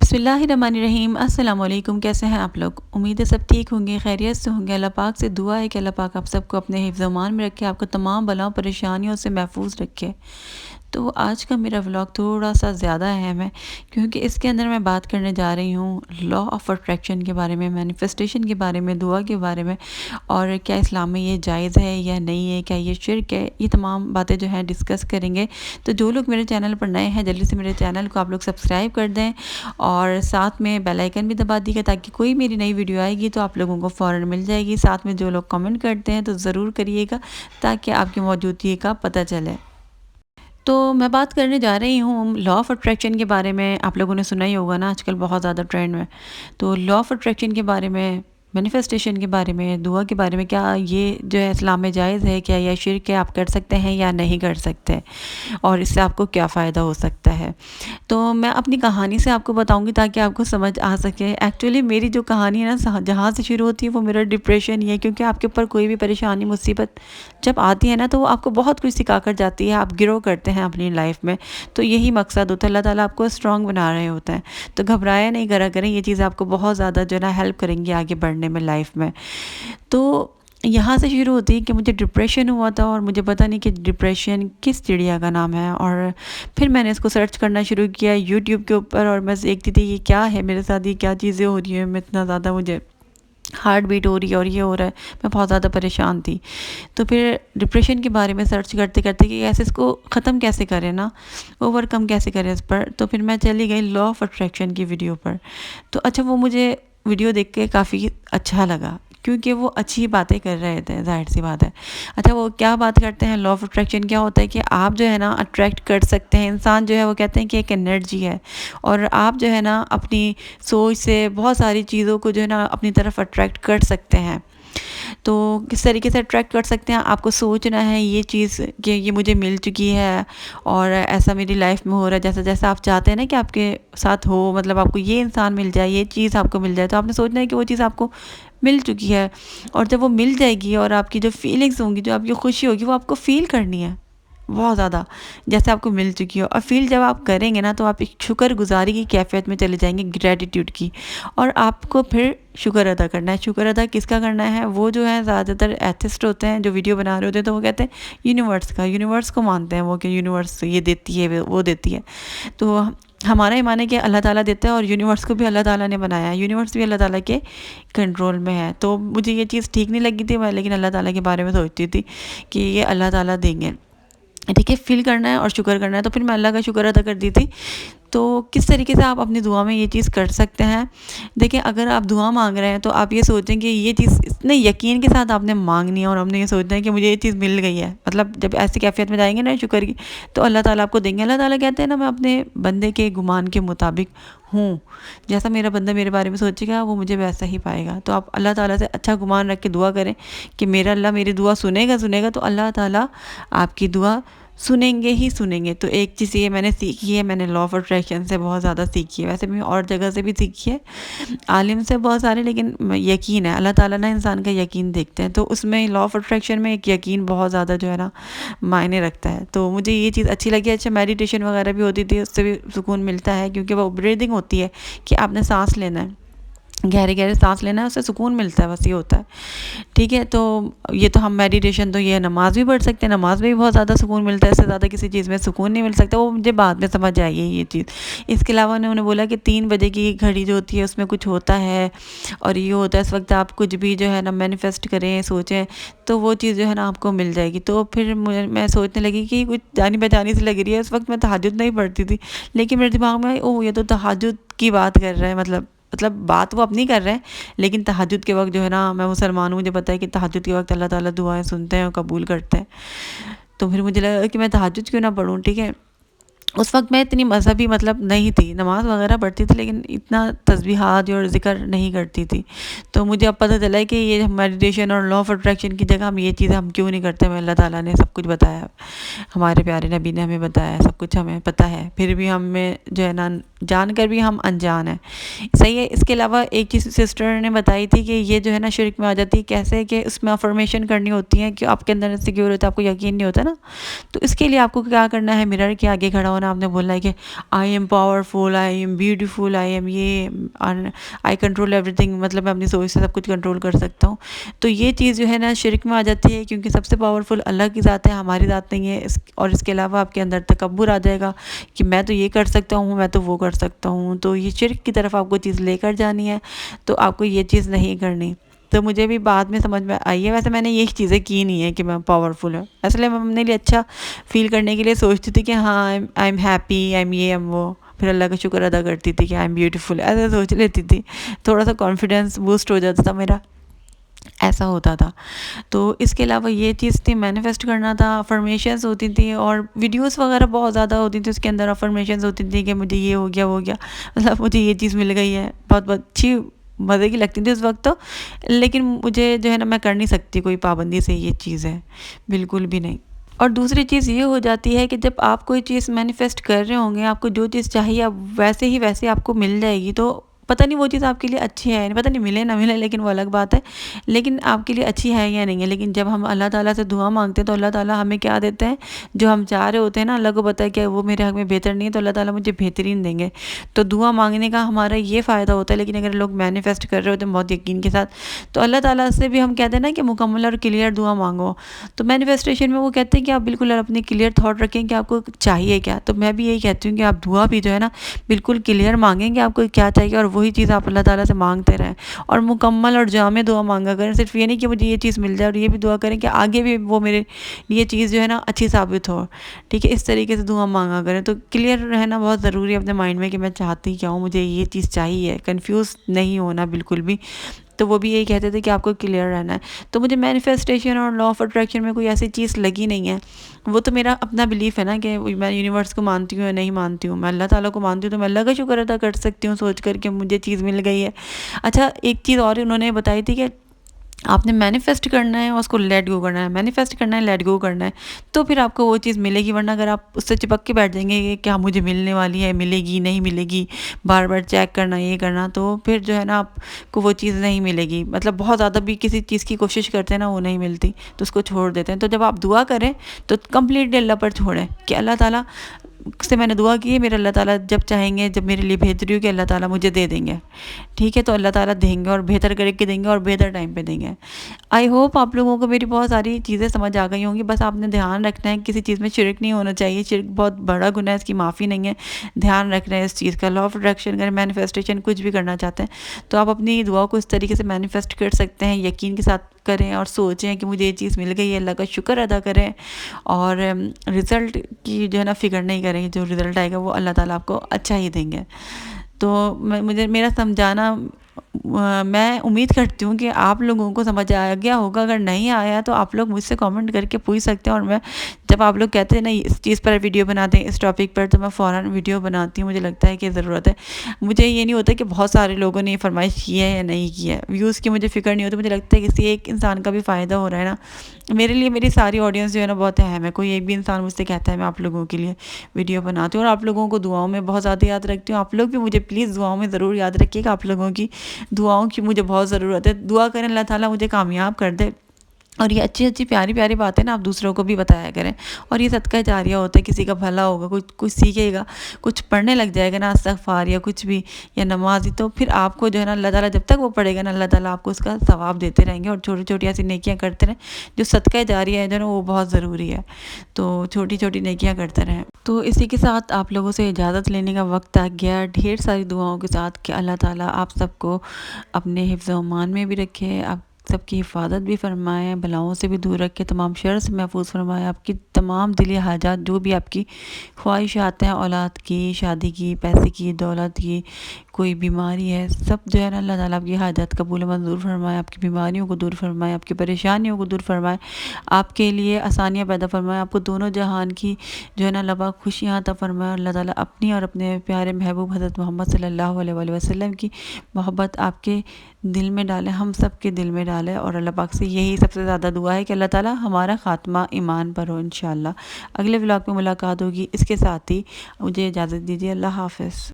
بسم اللہ الرحمن الرحیم۔ السلام علیکم، کیسے ہیں آپ لوگ؟ امید ہے سب ٹھیک ہوں گے، خیریت سے ہوں گے۔ اللہ پاک سے دعا ہے کہ اللہ پاک آپ سب کو اپنے حفظ و امان میں رکھے، آپ کو تمام بلاؤں پریشانیوں سے محفوظ رکھے۔ تو آج کا میرا ولاگ تھوڑا سا زیادہ اہم ہے، کیونکہ اس کے اندر میں بات کرنے جا رہی ہوں لا آف اٹریکشن کے بارے میں، مینیفیسٹیشن کے بارے میں، دعا کے بارے میں، اور کیا اسلام میں یہ جائز ہے یا نہیں ہے، کیا یہ شرک ہے، یہ تمام باتیں جو ہیں ڈسکس کریں گے۔ تو جو لوگ میرے چینل پر نئے ہیں، جلدی سے میرے چینل کو آپ لوگ سبسکرائب کر دیں اور ساتھ میں بیل آئیکن بھی دبا دیجیے تاکہ کوئی میری نئی ویڈیو آئے گی تو آپ لوگوں کو فوراً مل جائے گی۔ ساتھ میں جو لوگ کمنٹ کرتے ہیں تو ضرور کریے گا تاکہ آپ کی موجودگی کا پتہ چلے۔ تو میں بات کرنے جا رہی ہوں لا آف اٹریکشن کے بارے میں۔ آپ لوگوں نے سنا ہی ہوگا نا، آج کل بہت زیادہ ٹرینڈ میں۔ تو لا آف اٹریکشن کے بارے میں، مینیفیسٹیشن کے بارے میں، دعا کے بارے میں، کیا یہ جو ہے اسلام میں جائز ہے، کیا یہ شرک ہے، آپ کر سکتے ہیں یا نہیں کر سکتے، اور اس سے آپ کو کیا فائدہ ہو سکتا ہے۔ تو میں اپنی کہانی سے آپ کو بتاؤں گی تاکہ آپ کو سمجھ آ سکے۔ ایکچولی میری جو کہانی ہے نا، جہاں سے شروع ہوتی ہے وہ میرا ڈپریشن ہی ہے، کیونکہ آپ کے اوپر کوئی بھی پریشانی، مصیبت جب آتی ہے نا تو وہ آپ کو بہت کچھ سکھا کر جاتی ہے، آپ گرو کرتے ہیں اپنی لائف میں۔ تو یہی مقصد ہوتا ہے، اللہ تعالیٰ آپ کو اسٹرانگ بنا رہے ہوتے ہیں۔ تو گھبرایا نہیں کرا کریں، یہ چیز آپ کو بہت زیادہ جو ہے نا ہیلپ کریں گی آگے بڑھنے میں لائف میں۔ تو یہاں سے شروع ہوتی ہے کہ مجھے ڈپریشن ہوا تھا، اور مجھے پتہ نہیں کہ ڈپریشن کس چڑیا کا نام ہے، اور پھر میں نے اس کو سرچ کرنا شروع کیا یوٹیوب کے اوپر، اور میں دیکھتی تھی یہ کیا ہے میرے ساتھ، یہ کیا چیزیں ہو رہی ہیں، میں اتنا زیادہ مجھے ہارٹ بیٹ ہو رہی ہے اور یہ ہو رہا ہے، میں بہت زیادہ پریشان تھی۔ تو پھر ڈپریشن کے بارے میں سرچ کرتے کرتے کہ ایسے اس کو ختم کیسے کریں نا، اوور کم کیسے کریں اس پر، تو پھر میں چلی گئی لا آف اٹریکشن کی ویڈیو پر۔ تو اچھا، وہ مجھے ویڈیو دیکھ کے کافی اچھا لگا، کیونکہ وہ اچھی باتیں کر رہے تھے، ظاہر سی بات ہے۔ اچھا، وہ کیا بات کرتے ہیں؟ لا آف اٹریکشن کیا ہوتا ہے کہ آپ جو ہے نا اٹریکٹ کر سکتے ہیں، انسان جو ہے وہ کہتے ہیں کہ ایک انرجی ہے، اور آپ جو ہے نا اپنی سوچ سے بہت ساری چیزوں کو جو ہے نا اپنی طرف اٹریکٹ کر سکتے ہیں۔ تو کس طریقے سے اٹریکٹ کر سکتے ہیں؟ آپ کو سوچنا ہے یہ چیز کہ یہ مجھے مل چکی ہے، اور ایسا میری لائف میں ہو رہا ہے، جیسا جیسا آپ چاہتے ہیں نا کہ آپ کے ساتھ ہو، مطلب آپ کو یہ انسان مل جائے، یہ چیز آپ کو مل جائے، تو آپ نے سوچنا ہے کہ وہ چیز آپ کو مل چکی ہے، اور جب وہ مل جائے گی اور آپ کی جو فیلنگز ہوں گی، جو آپ کی خوشی ہوگی، وہ آپ کو فیل کرنی ہے بہت زیادہ، جیسے آپ کو مل چکی ہو۔ اور فیل جب آپ کریں گے نا تو آپ ایک شکر گزاری کی کیفیت میں چلے جائیں گے، گریٹیٹیوڈ کی، اور آپ کو پھر شکر ادا کرنا ہے۔ شکر ادا کس کا کرنا ہے؟ وہ جو ہے زیادہ تر ایتھسٹ ہوتے ہیں جو ویڈیو بنا رہے ہوتے ہیں، تو وہ کہتے ہیں یونیورس کا، یونیورس کو مانتے ہیں وہ، کہ یونیورس یہ دیتی ہے، وہ دیتی ہے۔ تو ہمارا ایمان ہے کہ اللہ تعالیٰ دیتا ہے، اور یونیورس کو بھی اللہ تعالیٰ نے بنایا ہے، یونیورس بھی اللہ تعالیٰ کے کنٹرول میں ہے۔ تو مجھے یہ چیز ٹھیک نہیں لگی تھی، میں لیکن اللہ تعالیٰ کے بارے میں سوچتی تھی کہ یہ اللہ تعالیٰ دیں گے، ٹھیک ہے، فیل کرنا ہے اور شکر کرنا ہے۔ تو پھر میں اللہ کا شکر ادا کرتی تھی۔ تو کس طریقے سے آپ اپنی دعا میں یہ چیز کر سکتے ہیں؟ دیکھیں، اگر آپ دعا مانگ رہے ہیں تو آپ یہ سوچیں کہ یہ چیز اتنے یقین کے ساتھ آپ نے مانگنی ہے، اور ہم نے یہ سوچنا ہے کہ مجھے یہ چیز مل گئی ہے۔ مطلب جب ایسی کیفیت میں جائیں گے نا شکر کی، تو اللہ تعالیٰ آپ کو دیں گے۔ اللہ تعالیٰ کہتے ہیں نا، میں اپنے بندے کے گمان کے مطابق ہوں، جیسا میرا بندہ میرے بارے میں سوچے گا وہ مجھے ویسا ہی پائے گا۔ تو آپ اللہ تعالیٰ سے اچھا گمان رکھ کے دعا کریں کہ میرا اللہ میری دعا سنے گا، تو اللہ تعالیٰ آپ کی دعا سنیں گے ہی سنیں گے۔ تو ایک چیز یہ میں نے سیکھی ہے، میں نے لا آف اٹریکشن سے بہت زیادہ سیکھی ہے، ویسے میں اور جگہ سے بھی سیکھی ہے، عالم سے بہت سارے، لیکن یقین ہے، اللہ تعالیٰ نا انسان کا یقین دیکھتے ہیں، تو اس میں لا آف اٹریکشن میں ایک یقین بہت زیادہ جو ہے نا معنی رکھتا ہے۔ تو مجھے یہ چیز اچھی لگی۔ اچھا، میڈیٹیشن وغیرہ بھی ہوتی تھی، اس سے بھی سکون ملتا ہے، کیونکہ وہ بریدنگ ہوتی ہے کہ آپ نے سانس لینا ہے، گہرے گہرے سانس لینا ہے، اس سے سکون ملتا ہے، بس یہ ہوتا ہے، ٹھیک ہے۔ تو یہ تو ہم میڈیٹیشن، تو یہ نماز بھی پڑھ سکتے ہیں، نماز میں بھی بہت زیادہ سکون ملتا ہے، اس سے زیادہ کسی چیز میں سکون نہیں مل سکتا، وہ مجھے بعد میں سمجھ آئی ہے یہ چیز۔ اس کے علاوہ انہوں نے بولا کہ 3 بجے کی گھڑی جو ہوتی ہے اس میں کچھ ہوتا ہے، اور یہ ہوتا ہے اس وقت آپ کچھ بھی جو ہے نا مینیفیسٹ کریں، سوچیں، تو وہ چیز جو ہے نا آپ کو مل جائے گی۔ تو پھر میں سوچنے لگی کہ کچھ جانی پہچانی سی لگ رہی ہے۔ اس وقت میں تہجد نہیں پڑھتی تھی، لیکن میرے دماغ میں یہ تو تہجد کی بات کر رہا ہے، مطلب بات وہ اپنی کر رہے ہیں، لیکن تہجد کے وقت جو ہے نا، میں مسلمان ہوں، مجھے پتہ ہے کہ تہجد کے وقت اللہ تعالیٰ دعائیں سنتے ہیں اور قبول کرتے ہیں۔ تو پھر مجھے لگا کہ میں تہجد کیوں نہ پڑھوں، ٹھیک ہے۔ اس وقت میں اتنی مذہبی نہیں تھی، نماز وغیرہ پڑھتی تھی، لیکن اتنا تسبیحات اور ذکر نہیں کرتی تھی۔ تو مجھے اب پتہ چلا ہے کہ یہ میڈیٹیشن اور لا آف اٹریکشن کی جگہ ہم یہ چیزیں ہم کیوں نہیں کرتے، ہمیں اللہ تعالیٰ نے سب کچھ بتایا، ہمارے پیارے نبی نے ہمیں بتایا، سب کچھ ہمیں پتہ ہے، پھر بھی ہمیں جو ہے نا جان کر بھی ہم انجان ہیں، صحیح ہے۔ اس کے علاوہ ایک چیز سسٹر نے بتائی تھی کہ یہ جو ہے نا شرک میں آ جاتی ہے، کیسے کہ اس میں افرمیشن کرنی ہوتی ہے کہ آپ کے اندر سیکیور ہوتا ہے، آپ کو یقین نہیں ہوتا نا، تو اس کے لیے آپ کو کیا کرنا ہے، مرر کے آگے کھڑا ہونا نا آپ نے بولنا ہے کہ I am powerful, I am beautiful, I am یہ، آئی کنٹرول ایوری تھنگ، مطلب میں اپنی سوچ سے سب کچھ کنٹرول کر سکتا ہوں. تو یہ چیز جو ہے نا شرک میں آ جاتی ہے، کیونکہ سب سے پاورفل اللہ کی ذات ہے، ہماری ذات نہیں ہے. اور اس کے علاوہ آپ کے اندر تکبر آ جائے گا کہ میں تو یہ کر سکتا ہوں، میں تو وہ کر سکتا ہوں. تو یہ شرک کی طرف آپ کو چیز لے کر جانی ہے، تو آپ کو یہ چیز نہیں کرنی. تو مجھے بھی بعد میں سمجھ میں آئی ہے. ویسے میں نے یہ چیزیں کی نہیں ہیں کہ میں پاورفل ہوں، اصل میں اپنے لیے اچھا فیل کرنے کے لیے سوچتی تھی کہ ہاں I am happy, I am یہ، ایم وہ، پھر اللہ کا شکر ادا کرتی تھی کہ آئی ایم بیوٹیفل، ایسا سوچ لیتی تھی. تھوڑا سا کانفیڈنس بوسٹ ہو جاتا تھا میرا، ایسا ہوتا تھا. تو اس کے علاوہ یہ چیز تھی، مینیفیسٹ کرنا تھا، افرمیشنز ہوتی تھیں اور ویڈیوز وغیرہ بہت زیادہ ہوتی تھیں. اس کے اندر افرمیشنز ہوتی تھیں کہ مجھے یہ ہو گیا، وہ ہو گیا، مطلب مجھے یہ چیز مل گئی ہے. بہت بہت اچھی مزے کی لگتی تھی اس وقت تو، لیکن مجھے جو ہے نا میں کر نہیں سکتی کوئی پابندی سے یہ چیز ہے، بالکل بھی نہیں. اور دوسری چیز یہ ہو جاتی ہے کہ جب آپ کوئی چیز مینیفیسٹ کر رہے ہوں گے، آپ کو جو چیز چاہیے اب ویسے ہی ویسے آپ کو مل جائے گی. تو پتہ نہیں وہ چیز آپ کے لیے اچھی ہے، پتہ نہیں ملے نہ ملے، لیکن وہ الگ بات ہے، لیکن آپ کے لیے اچھی ہے یا نہیں ہے. لیکن جب ہم اللہ تعالیٰ سے دعا مانگتے ہیں تو اللہ تعالیٰ ہمیں کیا دیتے ہیں، جو ہم چاہ رہے ہوتے ہیں نا، اللہ کو پتہ ہے کہ وہ میرے حق میں بہتر نہیں ہے، تو اللہ تعالیٰ مجھے بہترین دیں گے. تو دعا مانگنے کا ہمارا یہ فائدہ ہوتا ہے. لیکن اگر لوگ مینیفیسٹ کر رہے ہوتے ہیں بہت یقین کے ساتھ، تو اللہ تعالیٰ سے بھی ہم کہتے ہیں نا کہ مکمل اور کلیئر دعا مانگو. تو مینیفیسٹیشن میں وہ کہتے ہیں کہ آپ بالکل اپنی کلیئر تھاٹ رکھیں کہ آپ کو چاہیے کیا. تو میں بھی یہی کہتی ہوں کہ آپ دعا بھی جو ہے نا بالکل کلیئر مانگیں کہ آپ کو کیا چاہیے، اور وہی چیز آپ اللہ تعالیٰ سے مانگتے رہیں، اور مکمل اور جامع دعا مانگا کریں. صرف یہ نہیں کہ مجھے یہ چیز مل جائے، اور یہ بھی دعا کریں کہ آگے بھی وہ میرے یہ چیز جو ہے نا اچھی ثابت ہو. ٹھیک ہے، اس طریقے سے دعا مانگا کریں. تو کلیئر رہنا بہت ضروری ہے اپنے مائنڈ میں کہ میں چاہتی کیا ہوں، مجھے یہ چیز چاہیے، کنفیوز نہیں ہونا بالکل بھی. تو وہ بھی یہی کہتے تھے کہ آپ کو کلیئر رہنا ہے. تو مجھے مینیفیسٹیشن اور لا آف اٹریکشن میں کوئی ایسی چیز لگی نہیں ہے. وہ تو میرا اپنا بلیف ہے نا کہ میں یونیورس کو مانتی ہوں یا نہیں مانتی ہوں. میں اللہ تعالیٰ کو مانتی ہوں تو میں اللہ کا شکر ادا کر سکتی ہوں سوچ کر کہ مجھے چیز مل گئی ہے. اچھا، ایک چیز اور انہوں نے بتائی تھی کہ آپ نے مینیفیسٹ کرنا ہے اور اس کو لیٹ گو کرنا ہے، مینیفیسٹ کرنا ہے، لیٹ گو کرنا ہے، تو پھر آپ کو وہ چیز ملے گی. ورنہ اگر آپ اس سے چپک کے بیٹھ جائیں گے کہ کیا مجھے ملنے والی ہے، ملے گی نہیں ملے گی، بار بار چیک کرنا، یہ کرنا، تو پھر جو ہے نا آپ کو وہ چیز نہیں ملے گی. مطلب بہت زیادہ بھی کسی چیز کی کوشش کرتے ہیں نا، وہ نہیں ملتی تو اس کو چھوڑ دیتے ہیں. تو جب آپ دعا کریں تو کمپلیٹلی اللہ پر چھوڑیں کہ اللہ تعالیٰ سے میں نے دعا کی ہے، میرے اللہ تعالیٰ جب چاہیں گے، جب میرے لیے بہتری ہو کہ اللہ تعالیٰ مجھے دے دیں گے. ٹھیک ہے، تو اللہ تعالیٰ دیں گے اور بہتر کر کے دیں گے اور بہتر ٹائم پہ دیں گے. آئی ہوپ آپ لوگوں کو میری بہت ساری چیزیں سمجھ آ گئی ہوں گی. بس آپ نے دھیان رکھنا ہے کسی چیز میں شرک نہیں ہونا چاہیے. شرک بہت بڑا گناہ ہے، اس کی معافی نہیں ہے. دھیان رکھنا ہے اس چیز کا. لا آف اٹریکشن اگر مینیفیسٹیشن کچھ بھی کرنا چاہتے ہیں تو آپ اپنی دعا کو اس طریقے سے مینیفیسٹ کر سکتے ہیں، یقین کے ساتھ کریں اور سوچیں کہ مجھے یہ چیز مل گئی ہے، اللہ کا شکر ادا کریں، اور رزلٹ کی جو ہے نا فکر نہیں کریں. جو رزلٹ آئے گا وہ اللہ تعالیٰ آپ کو اچھا ہی دیں گے. تو مجھے میرا سمجھانا، میں امید کرتی ہوں کہ آپ لوگوں کو سمجھ آ گیا ہوگا. اگر نہیں آیا تو آپ لوگ مجھ سے کامنٹ کر کے پوچھ سکتے ہیں، اور میں جب آپ لوگ کہتے ہیں نہیں اس چیز پر ویڈیو بناتے ہیں، اس ٹاپک پر، تو میں فوراً ویڈیو بناتی ہوں. مجھے لگتا ہے کہ ضرورت ہے. مجھے یہ نہیں ہوتا کہ بہت سارے لوگوں نے یہ فرمائش کی ہے یا نہیں کی ہے، ویوز کی مجھے فکر نہیں ہوتی. مجھے لگتا ہے کہ کسی ایک انسان کا بھی فائدہ ہو رہا ہے نا. میرے لیے میری ساری آڈینس جو ہے نا بہت اہم ہے. کوئی ایک بھی انسان مجھ سے کہتا ہے میں آپ لوگوں کے لیے ویڈیو بناتی ہوں، اور آپ لوگوں کو دعاؤں میں بہت زیادہ یاد رکھتی ہوں. آپ لوگ بھی مجھے پلیز دعاؤں میں ضرور یاد رکھیے گا. آپ لوگوں کی دعاؤں کی مجھے بہت ضرورت ہے. دعا کریں اللہ تعالیٰ مجھے کامیاب کر دے. اور یہ اچھی اچھی پیاری پیاری باتیں نا آپ دوسروں کو بھی بتایا کریں. اور یہ صدقہ جاریہ ہوتا ہے، کسی کا بھلا ہوگا، کچھ سیکھے گا، کچھ پڑھنے لگ جائے گا نا، استغفار یا کچھ بھی یا نماز ہی، تو پھر آپ کو جو ہے نا اللہ تعالیٰ جب تک وہ پڑھے گا نا، اللہ تعالیٰ آپ کو اس کا ثواب دیتے رہیں گے. اور چھوٹی چھوٹی ایسی نیکیاں کرتے رہیں. جو صدقہ جاریہ ہے جو نا وہ بہت ضروری ہے. تو چھوٹی چھوٹی نیکیاں کرتے رہیں. تو اسی کے ساتھ آپ لوگوں سے اجازت لینے کا وقت آ گیا، ڈھیر ساری دعاؤں کے ساتھ کہ اللہ تعالیٰ آپ سب کو اپنے حفظ و امان میں بھی رکھے، آپ سب کی حفاظت بھی فرمائے، بلاؤں سے بھی دور رکھے، تمام شر سے محفوظ فرمائے. آپ کی تمام دلی حاجات، جو بھی آپ کی خواہشات ہیں، اولاد کی، شادی کی، پیسے کی، دولت کی، کوئی بیماری ہے، سب جو ہے نا اللہ تعالیٰ آپ کی حاجات قبول و منظور فرمائے. آپ کی بیماریوں کو دور فرمائے، آپ کی پریشانیوں کو دور فرمائے، آپ کے لیے آسانیاں پیدا فرمائے، آپ کو دونوں جہان کی جو ہے نا لبا خوشیاں عطا فرمائے. اللہ تعالیٰ اپنی اور اپنے پیارے محبوب حضرت محمد صلی اللہ علیہ وآلہ وسلم کی محبت آپ کے دل میں ڈالے، ہم سب کے دل میں ڈالے. اور اللہ پاک سے یہی سب سے زیادہ دعا ہے کہ اللہ تعالیٰ ہمارا خاتمہ ایمان پر ہو. انشاءاللہ اگلے ولاگ میں ملاقات ہوگی. اس کے ساتھ ہی مجھے اجازت دیجیے. اللہ حافظ.